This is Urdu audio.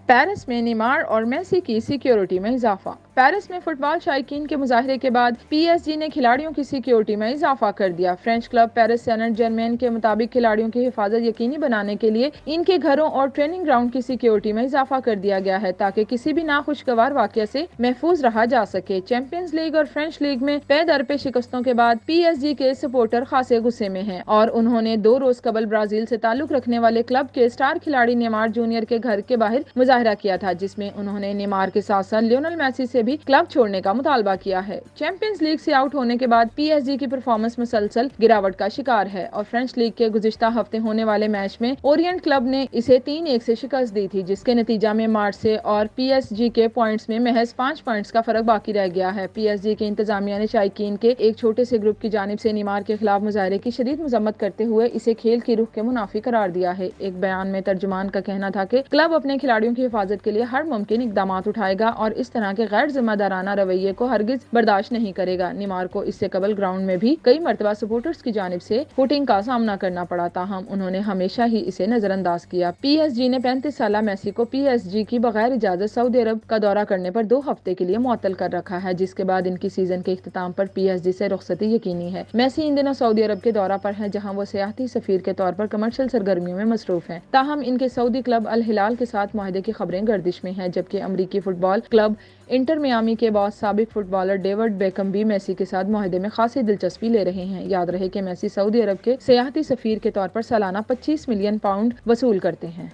پیرس میں نیمار اور میسی کی سیکیورٹی میں اضافہ۔ پیرس میں فٹ بال شائقین کے مظاہرے کے بعد پی ایس جی نے کھلاڑیوں کی سیکیورٹی میں اضافہ کر دیا۔ French club Paris Saint Germain کے مطابق کھلاڑیوں کی حفاظت یقینی بنانے کے لیے ان کے گھروں اور ٹریننگ گراؤنڈ کی سیکیورٹی میں اضافہ کر دیا گیا ہے تاکہ کسی بھی ناخوشگوار واقعہ سے محفوظ رہا جا سکے۔ چیمپئنز لیگ اور فرینچ لیگ میں پے در پہ شکستوں کے بعد پی ایس جی کے سپورٹر خاصے غصے میں ہیں اور انہوں نے 2 روز قبل برازیل سے تعلق رکھنے والے کلب کے اسٹار کھلاڑی نیمار جونیئر کے گھر کے باہر مظاہرہ کیا تھا، جس میں انہوں نے نیمار کے ساتھ ساتھ لیونل میسی سے بھی کلب چھوڑنے کا مطالبہ کیا ہے۔ چیمپئنز لیگ سے آؤٹ ہونے کے بعد پی ایس جی کی پرفارمنس مسلسل گراوٹ کا شکار ہے اور فرینچ لیگ کے گزشتہ ہفتے ہونے والے میچ میں اورینٹ کلب نے اسے 3-1 سے شکست دی تھی، جس کے نتیجہ میں مارچ سے اور پی ایس جی کے پوائنٹس میں محض 5 پوائنٹس کا فرق باقی رہ گیا ہے۔ پی ایس جی کے انتظامیہ نے شائقین کے ایک چھوٹے سے گروپ کی جانب سے نیمار کے خلاف مظاہرے کی شدید مذمت کرتے ہوئے اسے کھیل کی روح کے منافی قرار دیا ہے۔ ایک بیان میں ترجمان کا کہنا تھا کہ کلب اپنے کھلاڑیوں کی حفاظت کے لیے ہر ممکن اقدامات اٹھائے گا اور اس طرح کے غیر ذمہ دارانہ رویے کو ہرگز برداشت نہیں کرے گا۔ نیمار کو اس سے قبل گراؤنڈ میں بھی کئی مرتبہ سپورٹرز کی جانب سے ہوٹنگ کا سامنا کرنا پڑا، تاہم انہوں نے ہمیشہ ہی اسے نظر انداز کیا۔ پی ایس جی نے 35 سالہ میسی کو پی ایس جی کی بغیر اجازت سعودی عرب کا دورہ کرنے پر 2 ہفتے کے لیے معطل کر رکھا ہے، جس کے بعد ان کی سیزن کے اختتام پر پی ایس جی سے رخصتی یقینی ہے۔ میسی ان دنوں سعودی عرب کے دورہ پر ہیں، جہاں وہ سیاحتی سفیر کے طور پر کمرشل سرگرمیوں میں مصروف ہیں۔ تاہم ان کے سعودی کلب الہلال کے ساتھ معاہدے کی خبریں گردش میں ہیں، جبکہ امریکی فٹ بال کلب انٹر میامی کے باس سابق فٹ بالر ڈیوڈ بیکہم بھی میسی کے ساتھ معاہدے میں خاصی دلچسپی لے رہے ہیں۔ یاد رہے کہ میسی سعودی عرب کے سیاحتی سفیر کے طور پر سالانہ 25 ملین پاؤنڈ وصول کرتے ہیں۔